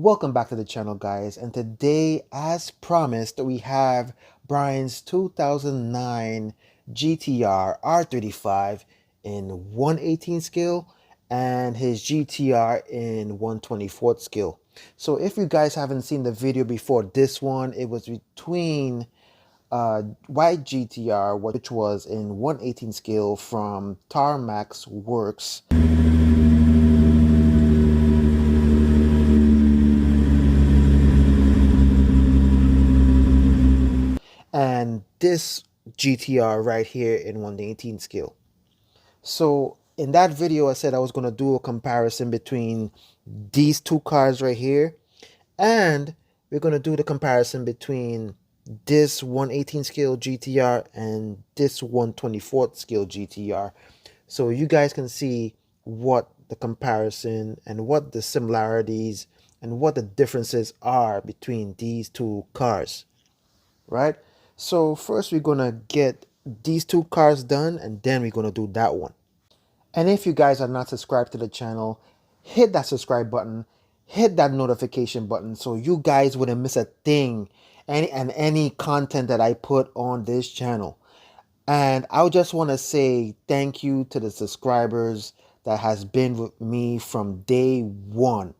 Welcome back to the channel, guys, and today, as promised, we have Brian's 2009 GTR R35 in 118 scale and his GTR in 124th scale. So if you guys haven't seen the video before this one, it was between white GTR, which was in 118 scale from Tarmax Works, and this GTR right here in 118 scale. So in that video, I said I was going to do a comparison between these two cars right here, and we're going to do the comparison between this 118 scale GTR and this 124th scale GTR. So you guys can see what the comparison and what the similarities and what the differences are between these two cars, right? So first we're gonna get these two cars done, and then we're gonna do that one. And if you guys are not subscribed to the channel, hit that subscribe button, hit that notification button so you guys wouldn't miss a thing, any content that I put on this channel. And I just want to say thank you to the subscribers that has been with me from day one.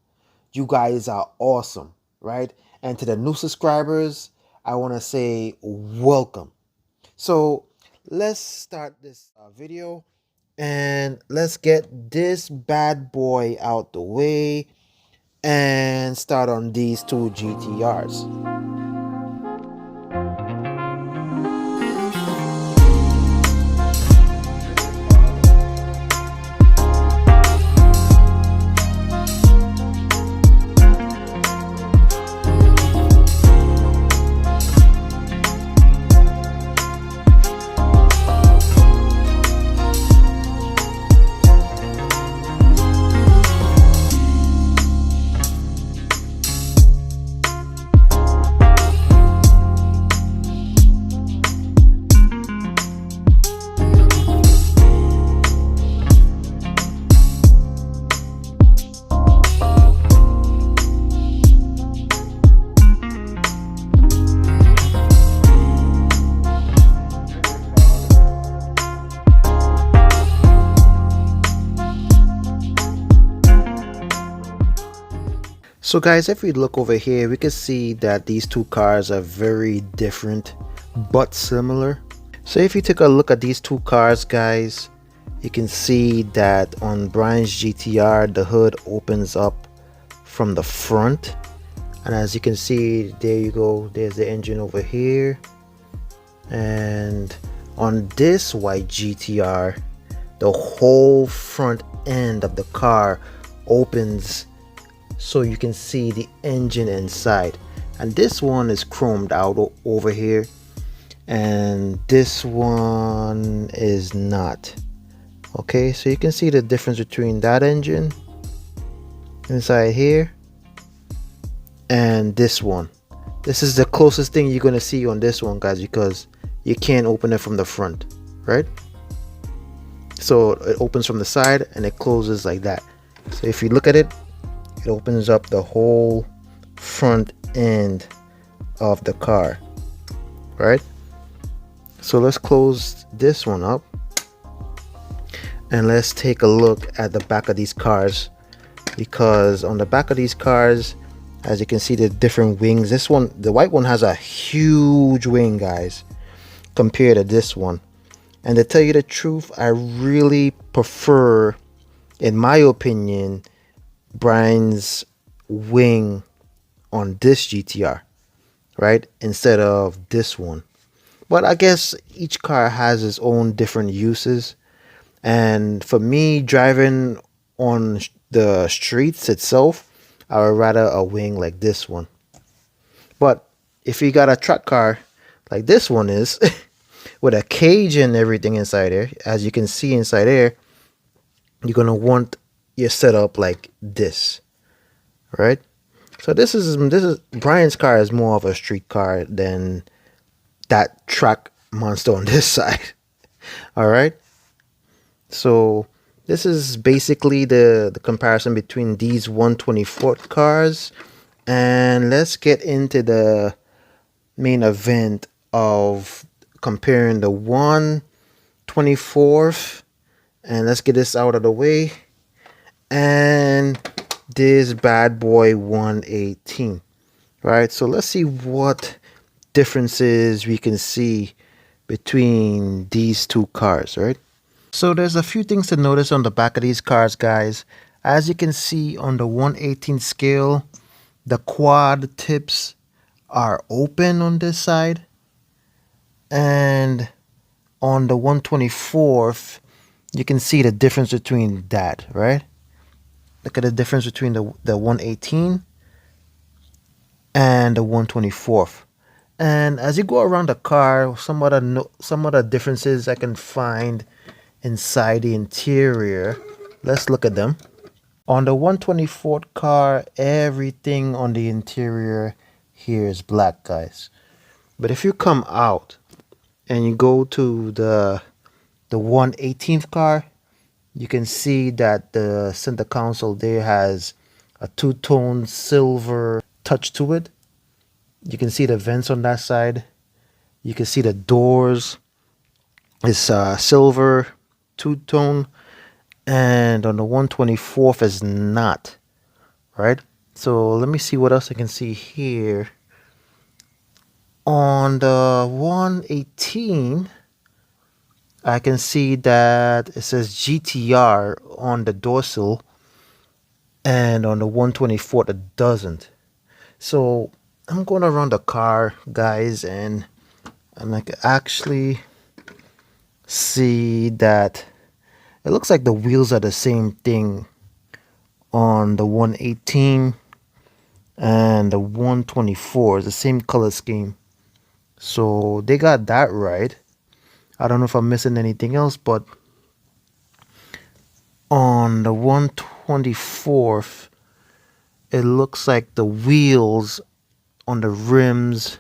You guys are awesome, right? And to the new subscribers, I want to say welcome. So let's start this video and let's get this bad boy out the way and start on these two GTRs. So guys, if we look over here, we can see that these two cars are very different but similar. So if you take a look at these two cars, guys, you can see that on Brian's GTR, the hood opens up from the front, and as you can see, there you go, there's the engine over here. And on this white GTR, the whole front end of the car opens so you can see the engine inside, and this one is chromed out over here and this one is not. Okay, so you can see the difference between that engine inside here and this one. This is the closest thing you're going to see on this one, guys, because you can't open it from the front, right? So it opens from the side and it closes like that. So if you look at it, it opens up the whole front end of the car, right? So let's close this one up and let's take a look at the back of these cars, because on the back of these cars, as you can see, the different wings. This one, the white one, has a huge wing, guys, compared to this one. And to tell you the truth, I really prefer, in my opinion, Brian's wing on this GTR, right, instead of this one. But I guess each car has its own different uses, and for me, driving on the streets itself, I would rather a wing like this one. But if you got a truck car like this one is with a cage and everything inside there, as you can see inside there, you're gonna want your setup like this, right? So this is Brian's car is more of a street car than that track monster on this side. All right, so this is basically the comparison between these 124 cars And let's get into the main event of comparing the 1/24th, and let's get this out of the way, and this bad boy 1/18, right? So let's see what differences we can see between these two cars, right? So there's a few things to notice on the back of these cars, guys. As you can see on the 1/18 scale, the quad tips are open on this side, and on the 1/24th, you can see the difference between that, right? Look at the difference between the 1/18 and the 1/24th. And as you go around the car, some other differences I can find inside the interior. Let's look at them. On the 1/24th car, everything on the interior here is black, guys. But if you come out and you go to the 1/18th car, you can see that the center console there has a two-tone silver touch to it. You can see the vents on that side. You can see the doors is silver two-tone, and on the 1/24th is not, right? So let me see what else I can see here. On the 1/18, I can see that it says GTR on the dorsal, and on the 1/24th it doesn't. So I'm going around the car, guys, and I can actually see that it looks like the wheels are the same thing on the 1/18 and the 1/24, the same color scheme. So they got that right. I don't know if I'm missing anything else, but on the 1/24th, it looks like the wheels on the rims,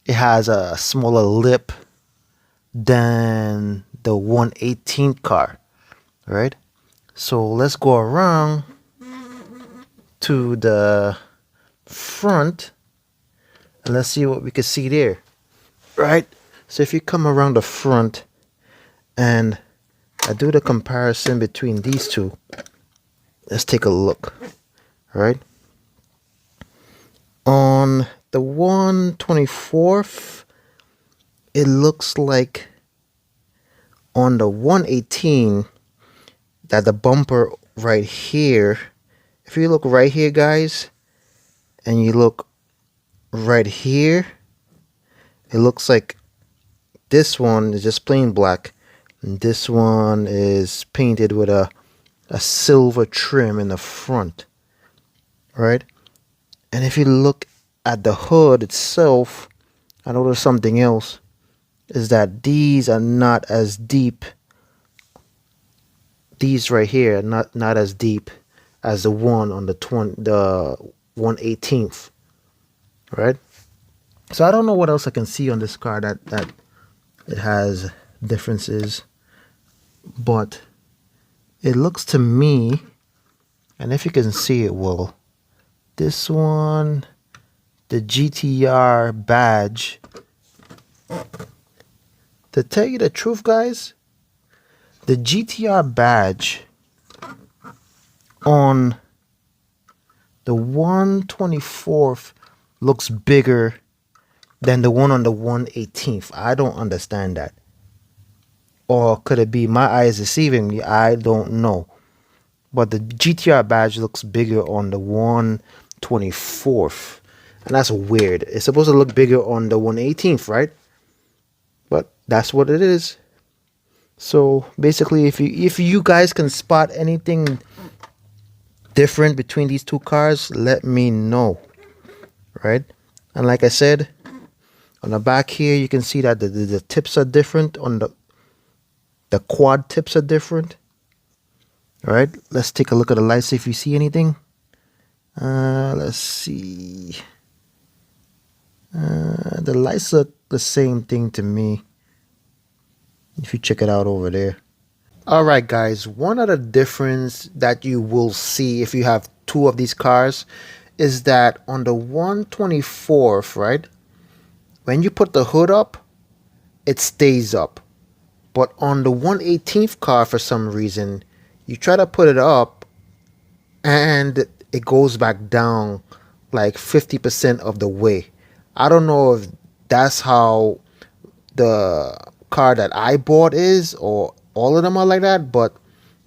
it has a smaller lip than the 1/18 car, right? So let's go around to the front and let's see what we can see there, right? So if you come around the front and I do the comparison between these two, let's take a look, right? On the 1/24th, it looks like on the 1/18 that the bumper right here, if you look right here, guys, and you look right here, it looks like this one is just plain black and this one is painted with a silver trim in the front, right? And if you look at the hood itself, I noticed something else, is that these are not as deep. These right here are not as deep as the one on the 1/18th, right? So I don't know what else I can see on this car that it has differences, but it looks to me, and if you can see it well, this one, the GTR badge, to tell you the truth, guys, the GTR badge on the 1/24th looks bigger than the one on the 1/18th. I don't understand that. Or could it be my eyes deceiving me? I don't know. But the GTR badge looks bigger on the 1/24th. And that's weird. It's supposed to look bigger on the 1/18th, right? But that's what it is. So basically, if you guys can spot anything different between these two cars, let me know, right? And like I said, on the back here, you can see that the tips are different. On the quad tips are different. All right, let's take a look at the lights, see if you see anything. Let's see. The lights look the same thing to me, if you check it out over there. All right, guys, one other difference that you will see if you have two of these cars is that on the 124th, right, when you put the hood up, it stays up. But on the 118th car, for some reason, you try to put it up and it goes back down like 50% of the way. I don't know if that's how the car that I bought is, or all of them are like that, but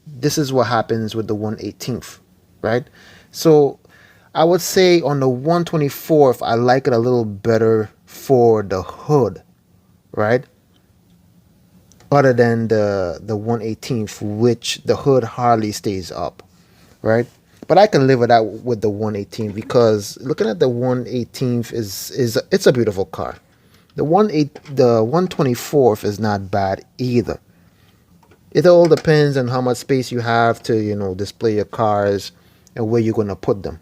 this is what happens with the 118th, right? So I would say on the 124th, I like it a little better for the hood, right? Other than the 118th, which the hood hardly stays up, right? But I can live with that with the 118th, because looking at the 118th is it's a beautiful car. The 124th is not bad either. It all depends on how much space you have to, display your cars and where you're going to put them.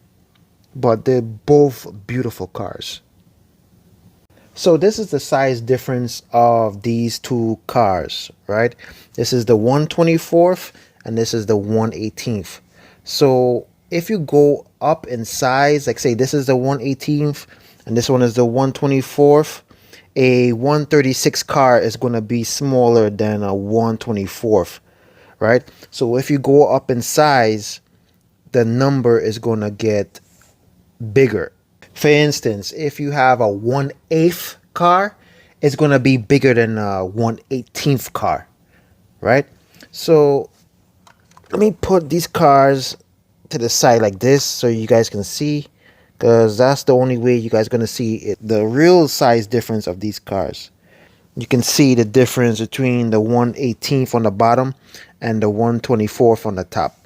But they're both beautiful cars. So this is the size difference of these two cars, right? This is the 124th and this is the 118th. So if you go up in size, like say this is the 118th and this one is the 124th, a 136 car is going to be smaller than a 124th, right? So if you go up in size, the number is going to get bigger. For instance, if you have a 1/8 car, it's going to be bigger than a 1/18th car, right? So let me put these cars to the side like this so you guys can see, because that's the only way you guys going to see it, the real size difference of these cars. You can see the difference between the 1/18th on the bottom and the 1/24th on the top.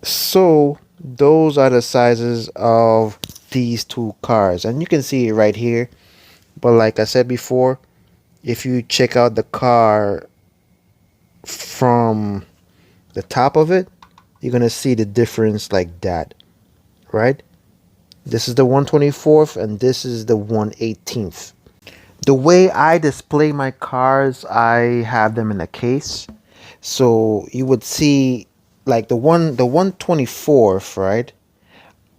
So those are the sizes of these two cars, and you can see it right here. But like I said before, if you check out the car from the top of it, you're gonna see the difference like that, right? This is the 124th and this is the 1/18th. The way I display my cars, I have them in a case. So you would see like the 124th, right?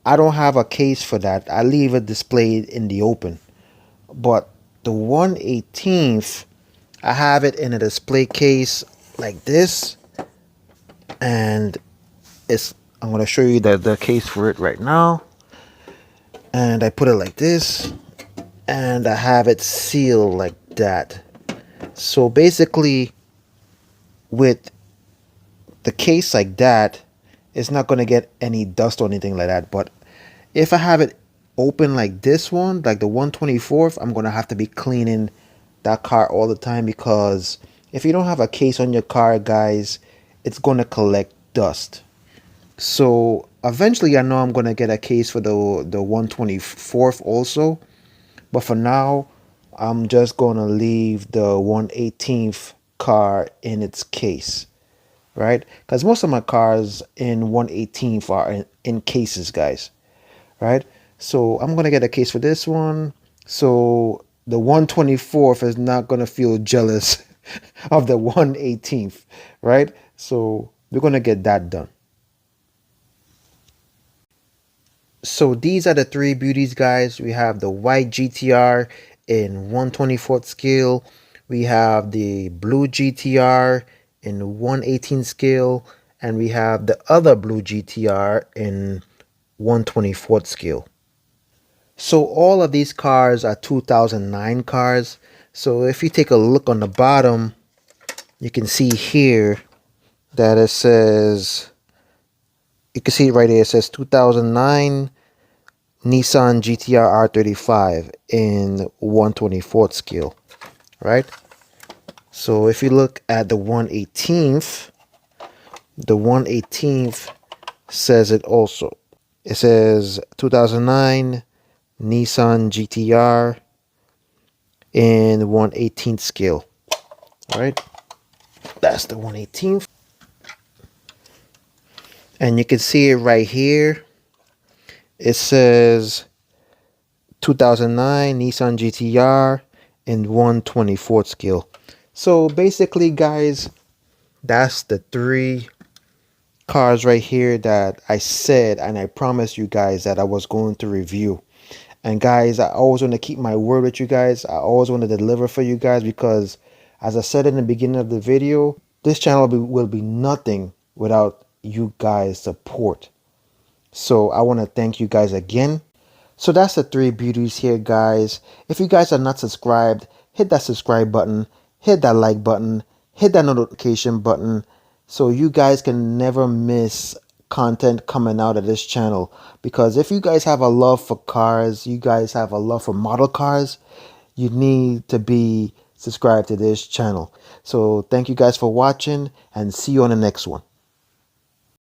I don't have a case for that. I leave it displayed in the open. But the 1/18th, I have it in a display case like this. And I'm going to show you the case for it right now. And I put it like this. And I have it sealed like that. So basically, with the case like that, it's not going to get any dust or anything like that. But if I have it open like this one, like the 124th, I'm going to have to be cleaning that car all the time, because if you don't have a case on your car, guys, it's going to collect dust. So eventually I know I'm going to get a case for the 124th also. But for now, I'm just going to leave the 1/18th car in its case, right? Because most of my cars in 1/18th are in cases, guys, right? So I'm going to get a case for this one. So the 124th is not going to feel jealous of the 1/18th, right? So we're going to get that done. So these are the three beauties, guys. We have the white GTR in 1/24th scale. We have the blue GTR in 1/18 scale. And we have the other blue GTR in 1/24th scale. So all of these cars are 2009 cars. So if you take a look on the bottom, you can see here that it says, you can see it right here, it says 2009 Nissan GTR R35 in 1/24th scale, right? So if you look at the 1/18th, the 1/18th says it also. It says 2009 Nissan GTR in 1/18th scale, all right? That's the 1/18th. And you can see it right here. It says 2009 Nissan GTR in 1/24th scale. So basically, guys, that's the three cars right here that I said and I promised you guys that I was going to review. And guys, I always want to keep my word with you guys. I always want to deliver for you guys because, as I said in the beginning of the video, this channel will be nothing without you guys' support. So I want to thank you guys again. So that's the three beauties here, guys. If you guys are not subscribed, hit that subscribe button, hit that like button, hit that notification button so you guys can never miss content coming out of this channel. Because if you guys have a love for cars, you guys have a love for model cars, you need to be subscribed to this channel. So thank you guys for watching and see you on the next one.